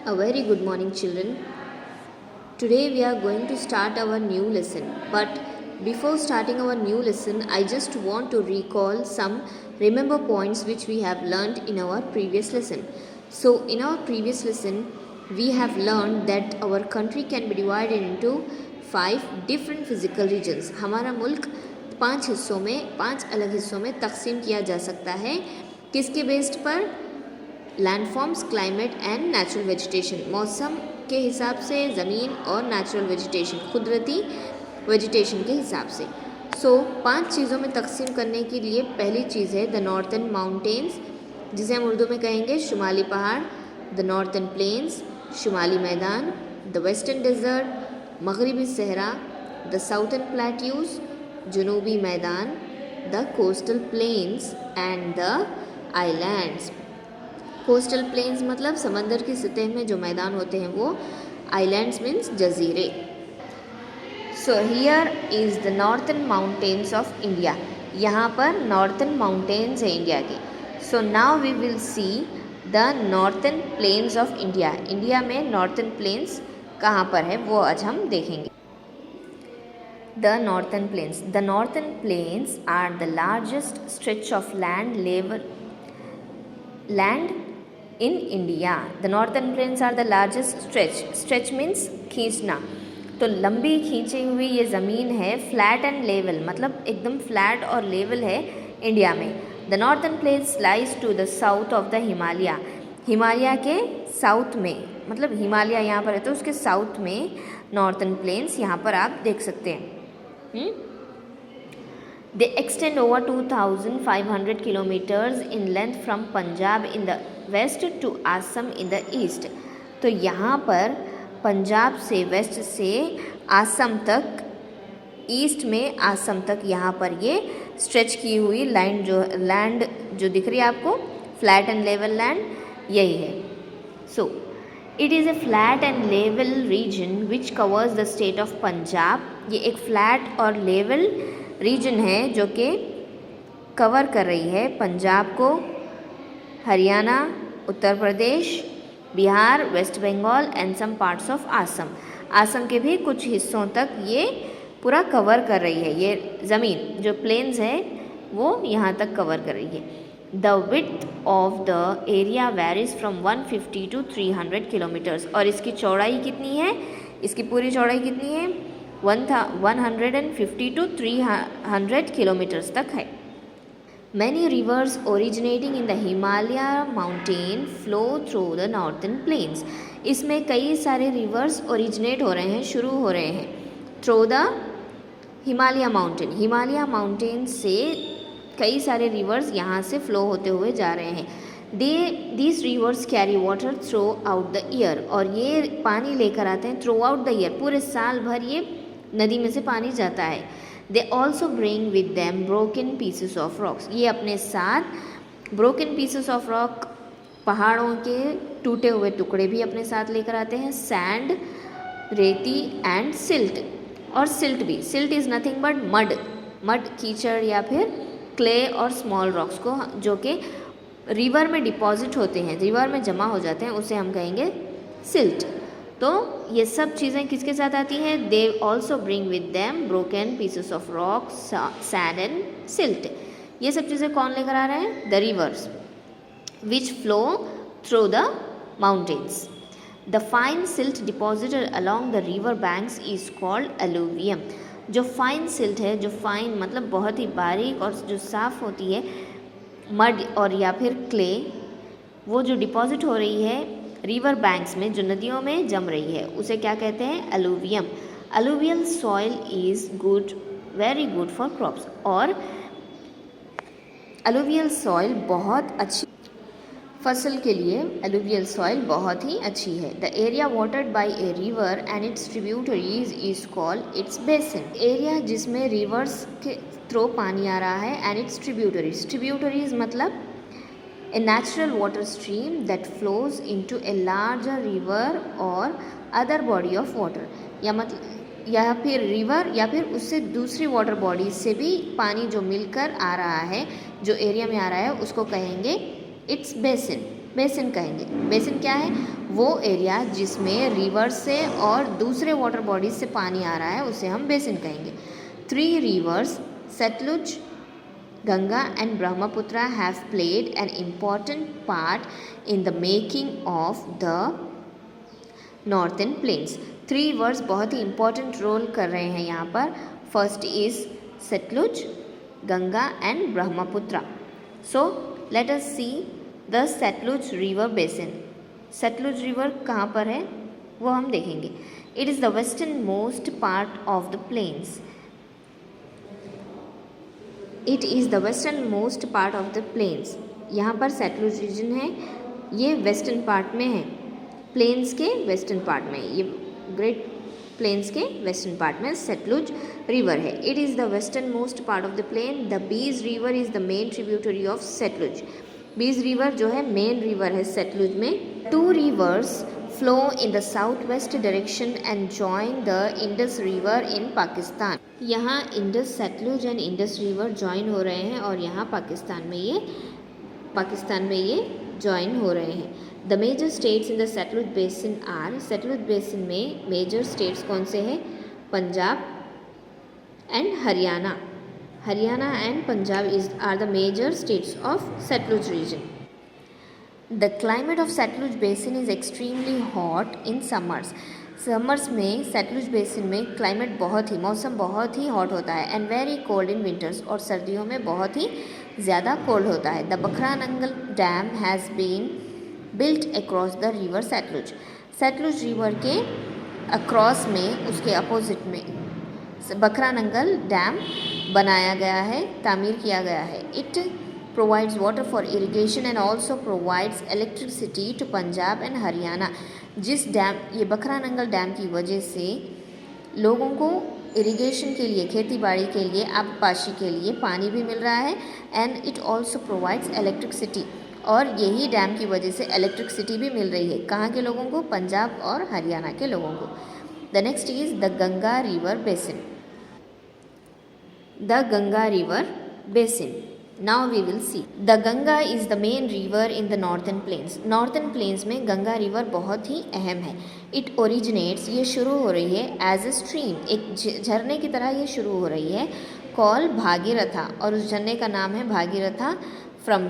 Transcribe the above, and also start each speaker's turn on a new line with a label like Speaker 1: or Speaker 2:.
Speaker 1: A very good morning, children. Today we are going to start our new lesson. But before starting our new lesson, I just want to recall some remember points which we have learned in our previous lesson. So, in our previous lesson, we have learned that our country can be divided into 5 different physical regions. हमारा मुल्क 5 हिस्सों में 5 अलग हिस्सों में तकसीम किया जा सकता है. किसके बेस्ड पर? Landforms, climate and natural vegetation. मौसम के हिसाब से, ज़मीन और नेचुरल वेजिटेशन, कुदरती वेजिटेशन के हिसाब से. 5 चीज़ों में तकसीम करने के लिए पहली चीज़ है द नॉर्थन माउंटेन्स, जिसे हम उर्दू में कहेंगे शुमाली पहाड़. द नॉर्थन प्लेन्स, शुमाली मैदान. द वेस्टर्न डेजर्ट, मगरबी सहरा. द साउथर्न प्लेट्यूज, जनूबी मैदान. The coastal plains and the islands. Coastal planes मतलब समंदर की सतह में जो मैदान होते हैं वो. आइलैंड्स मीन्स जजीरे. So here is the northern mountains of India. यहाँ पर नॉर्थन माउंटेन्स है इंडिया के. So now we will see the northern plains of India. India में नॉर्थन प्लेन्स कहाँ पर है वो आज हम देखेंगे. The northern plains. The northern plains are the largest stretch of land in India. The northern plains are the largest stretch. Stretch means खींचना. तो लंबी खींची हुई ये ज़मीन है, फ्लैट एंड लेवल मतलब एकदम फ्लैट और लेवल है इंडिया में. The northern plains lies to the south of the Himalaya. Himalaya के साउथ में मतलब हिमालय यहाँ पर है तो उसके साउथ में नॉर्थन प्लेन्स यहाँ पर आप देख सकते हैं. They extend over 2,500 kilometers in length from Punjab in the west to Assam in the east. तो यहाँ पर पंजाब से वेस्ट से आसम तक, ईस्ट में आसम तक यहाँ पर ये स्ट्रेच की हुई लैंड जो दिख रही है आपको, फ्लैट एंड लेवल लैंड, यही है. So it is a flat and level region which covers the state of Punjab. ये एक फ्लैट और लेवल रीजन है जो कि कवर कर रही है पंजाब को, Haryana, Uttar Pradesh, Bihar, West Bengal and some parts of Assam. Assam के भी कुछ हिस्सों तक ये पूरा कवर कर रही है. ये ज़मीन जो प्लेन्स है वो यहाँ तक कवर कर रही है. The width of the area varies from 150 to 300 kilometres. और इसकी चौड़ाई कितनी है? इसकी पूरी चौड़ाई कितनी है? 150 to 300 किलोमीटर्स तक है. Many rivers originating in the Himalaya mountain flow through the northern plains. इसमें कई सारे रिवर्स ओरिजिनेट हो रहे हैं, शुरू हो रहे हैं through the Himalaya mountain. Himalaya mountain से कई सारे रिवर्स यहाँ से फ्लो होते हुए जा रहे हैं. These rivers carry water throughout the year. और ये पानी लेकर आते हैं थ्रू आउट द ईयर, पूरे साल भर ये नदी में से पानी जाता है. They also bring with them broken pieces of rocks. ये अपने साथ ब्रोकन पीसेस ऑफ रॉक, पहाड़ों के टूटे हुए टुकड़े भी अपने साथ लेकर आते हैं. सैंड, रेती एंड सिल्ट. और सिल्ट भी. Silt is nothing but mud, कीचड़ या फिर क्ले और स्मॉल रॉक्स को जो कि रिवर में डिपॉजिट होते हैं, रिवर में जमा हो जाते हैं, उसे हम कहेंगे सिल्ट. तो ये सब चीज़ें किसके साथ आती हैं? They also bring with them broken pieces of rock, sand and silt. ये सब चीज़ें कौन लेकर आ रहे हैं? The reverse which flow through the mountains. The fine silt deposited along the river banks is called alluvium. जो फाइन सिल्ट है, जो फाइन मतलब बहुत ही बारीक और जो साफ़ होती है, मड और या फिर क्ले, वो जो डिपॉजिट हो रही है रिवर बैंक्स में, जो नदियों में जम रही है, उसे क्या कहते हैं? Alluvium. Alluvial soil is good, very good for crops. और अलुवियल सॉइल बहुत अच्छी फसल के लिए, अलुवियल सॉइल बहुत ही अच्छी है. The area watered by a river and its tributaries is called its basin. Area जिसमें रिवर्स के थ्रू पानी आ रहा है एंड इट्स ट्रिब्यूटरीज. ट्रिब्यूटरीज मतलब a natural water stream that flows into a larger river or other body of water. या फिर river या फिर उससे दूसरी वाटर बॉडी से भी पानी जो मिलकर आ रहा है, जो एरिया में आ रहा है, उसको कहेंगे इट्स बेसिन. बेसिन कहेंगे। बेसिन क्या है? वो एरिया जिसमें रिवर से और दूसरे वाटर बॉडीज से पानी आ रहा है उसे हम बेसिन कहेंगे। 3 rivers Sutlej, Ganga and Brahmaputra have played an important part in the making of the northern plains. 3 rivers बहुत ही important रोल कर रहे हैं यहाँ पर। First is Sutlej, Ganga and Brahmaputra. So let us see the Sutlej river basin. Sutlej river कहाँ पर है वो हम देखेंगे। It is the western most part of the plains. It is the western most part of the plains. यहाँ पर सतलुज रीजन है, ये वेस्टर्न पार्ट में है, प्लेन्स के वेस्टर्न पार्ट में, ये ग्रेट प्लेन्स के वेस्टर्न पार्ट में सतलुज रिवर है। It is the western most part of the plain. The Beas river is the main tributary of Sutlej. Beas river जो है मेन रिवर है सतलुज में। 2 rivers flow in the southwest direction and join the Indus River in Pakistan। यहाँ Indus, Sutlej and Indus river join हो रहे हैं और यहाँ पाकिस्तान में ये जॉइन हो रहे हैं। The major states in the Sutlej basin are. Sutlej basin में मेजर स्टेट्स कौन से हैं? Punjab and Haryana. Haryana and Punjab are the major states of Sutlej region. The climate of Sutlej basin is extremely hot in summers. Summers में सतलुज बेसिन में क्लाइमेट मौसम बहुत ही हॉट होता है and very cold in winters, और सर्दियों में बहुत ही ज़्यादा कोल्ड होता है। The बकरानंगल dam has been built across the river Sutlej. Sutlej river के अक्रॉस में, उसके अपोजिट में बकरानंगल डैम बनाया गया है, तामीर किया गया है। It provides water for irrigation and also provides electricity to Punjab and Haryana. जिस डैम, ये बकरानंगल डैम की वजह से लोगों को इरिगेशन के लिए, खेती बाड़ी के लिए, आबपाशी के लिए पानी भी मिल रहा है and it also provides electricity, और यही डैम की वजह से इलेक्ट्रिसिटी भी मिल रही है। कहाँ के लोगों को? पंजाब और हरियाणा के लोगों को। The next is the Ganga river basin. The Ganga river basin. Now we will see. The Ganga is the main river in the northern plains. Northern plains में गंगा रिवर बहुत ही अहम है। It originates, ये शुरू हो रही है as a stream, एक झरने की तरह ये शुरू हो रही है, called भागीरथा, और उस झरने का नाम है भागीरथा, from